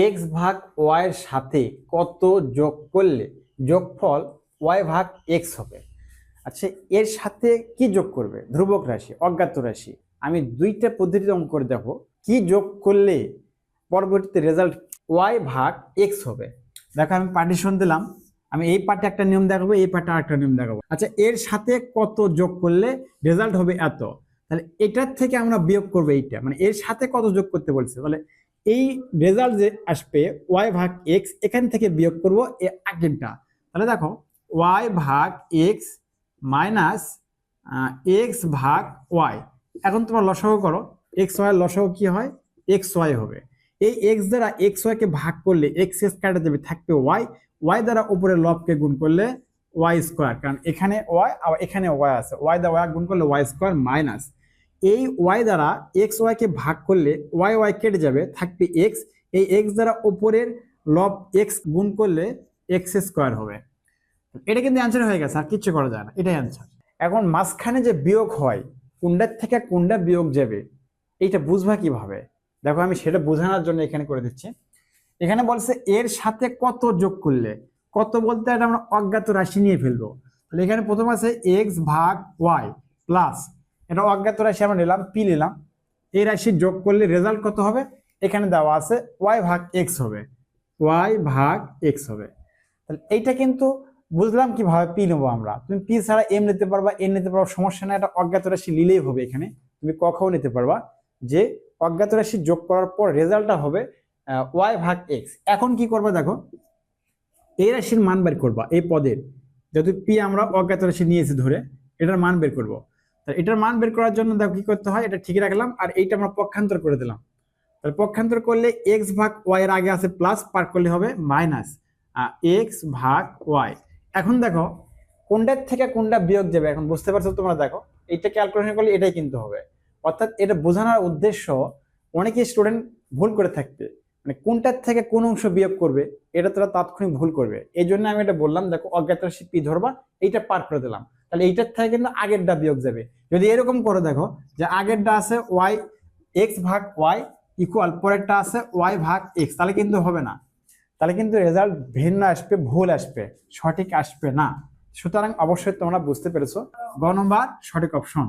X ভাগ Y এর সাথে কত যোগ করলে যোগফল ওয়াই ভাগ এক্স হবে। আচ্ছা, এর সাথে কি যোগ করবে? ধ্রুবক রাশি, অজ্ঞাত রাশি। আমি দুইটা পদ্ধতিতে অঙ্ক করে দেখো কি যোগ করলে পরবর্তীতে রেজাল্ট ওয়াই ভাগ এক্স হবে। দেখো আমি পার্টিশন দিলাম, আমি এই পার্টে একটা নিয়ম দেখাবো, এই পার্টে আরেকটা নিয়ম দেখাবো। আচ্ছা, এর সাথে কত যোগ করলে রেজাল্ট হবে এত, তাহলে এটার থেকে আমরা বিয়োগ করবো এইটা, মানে এর সাথে কত যোগ করতে বলছে, তাহলে এই রেজাল্ট যে আসবে ওয়াই ভাগ এক্স, এখান থেকে বিয়োগ করবো এই আগেরটা। তাহলে দেখো ওয়াই ভাগ এক্স মাইনাস এক্স ভাগ ওয়াই। এখন তোমরা লসাগু করো, এক্স ওয়াই লসাগু কি হয়? এক্স ওয়াই হবে। এই এক্স দ্বারা এক্স ওয়াই কে ভাগ করলে এক্স এক্স কাটা যাবে, থাকবে ওয়াই। ওয়াই দ্বারা উপরে লবকে গুণ করলে ওয়াই স্কোয়ার, কারণ এখানে ওয়াই আবার এখানে ওয়াই আছে, ওয়াই দ্বারা ওয়াই গুণ করলে ওয়াই স্কোয়ার মাইনাস এই ওয়াই দ্বারা এক্স ওয়াই কে ভাগ করলে ওয়াই ওয়াই কেটে যাবে, থাকবে এক্স। এই এক্স দ্বারা উপরের লব এক্স গুণ করলে এক্স স্কোয়ার হবে। এটা কিন্তু অ্যান্সার হয়ে গেছে, আর কিচ্ছু করা যায় না, এটাই অ্যান্সার। এখন মাঝখানে যে বিয়োগ হয়, কোনটার থেকে কোনটা বিয়োগ যাবে এইটা বুঝবা কিভাবে? দেখো আমি সেটা বোঝানোর জন্য এখানে করে দিচ্ছি। এখানে বলছে এর সাথে কত যোগ করলে, কত বলতে এটা আমরা অজ্ঞাত রাশি নিয়ে ফেলবো। তাহলে এখানে প্রথম আছে এক্স ভাগ ওয়াই প্লাস, এটা অজ্ঞাত রাশি আমরা নিলাম, পি নিলাম। এই রাশি যোগ করলে রেজাল্ট কত হবে? এখানে দেওয়া আছে ওয়াই ভাগ এক্স হবে, ওয়াই ভাগ এক্স হবে। তাহলে এইটা কিন্তু বুঝলাম কিভাবে পি নেবো আমরা। তুমি পি ছাড়া এম নিতে পারবা, এন নিতে পারবা, সমস্যা না, এটা অজ্ঞাত রাশি নিলেই হবে। এখানে তুমি কখও নিতে পারবা যে অজ্ঞাত রাশি যোগ করার পর রেজাল্টটা হবে ওয়াই ভাগ এক্স। এখন কি করবা দেখো, এই রাশির মান বের করবা, এই পদের যেহেতু পি আমরা অজ্ঞাত রাশি নিয়েছি ধরে, এটার মান বের করবো। তাহলে এটার মান বের করার জন্য দেখো কি করতে হয়, এটা ঠিক রাখলাম আর এইটা আমরা পক্ষান্তর করে দিলাম। তাহলে পক্ষান্তর করলে এক্স ভাগ ওয়াই এর আগে আছে প্লাস, পার করলে হবে মাইনাস এক্স ভাগ ওয়াই। এখন দেখো কোনটার থেকে কোনটা বিয়োগ যাবে, এখন বুঝতে পারছো তোমরা? দেখো এইটা ক্যালকুলেশন করলে এটাই কিন্তু হবে। অর্থাৎ এটা বোঝানোর উদ্দেশ্য, অনেকে স্টুডেন্ট ভুল করে থাকবে, মানে কোনটার থেকে কোন অংশ বিয়োগ করবে এটা তারা তাৎক্ষণিক ভুল করবে। এই জন্য আমি এটা বললাম, দেখো অজ্ঞাত রাশি পি ধরবা, এইটা পার করে দিলাম, তাহলে এইটার থেকে কিন্তু আগেরটা বিয়োগ যাবে। যদি এরকম করো দেখো যে আগেরটা আছে ওয়াই এক্স ভাগ ওয়াই ইকুয়াল পরেরটা আছে ওয়াই ভাগ এক্স, তাহলে কিন্তু হবে না, তাহলে কিন্তু রেজাল্ট ভিন্ন আসবে, ভুল আসবে, সঠিক আসবে না। সুতরাং অবশ্যই তোমরা বুঝতে পেরেছো, গ নম্বর সঠিক অপশন।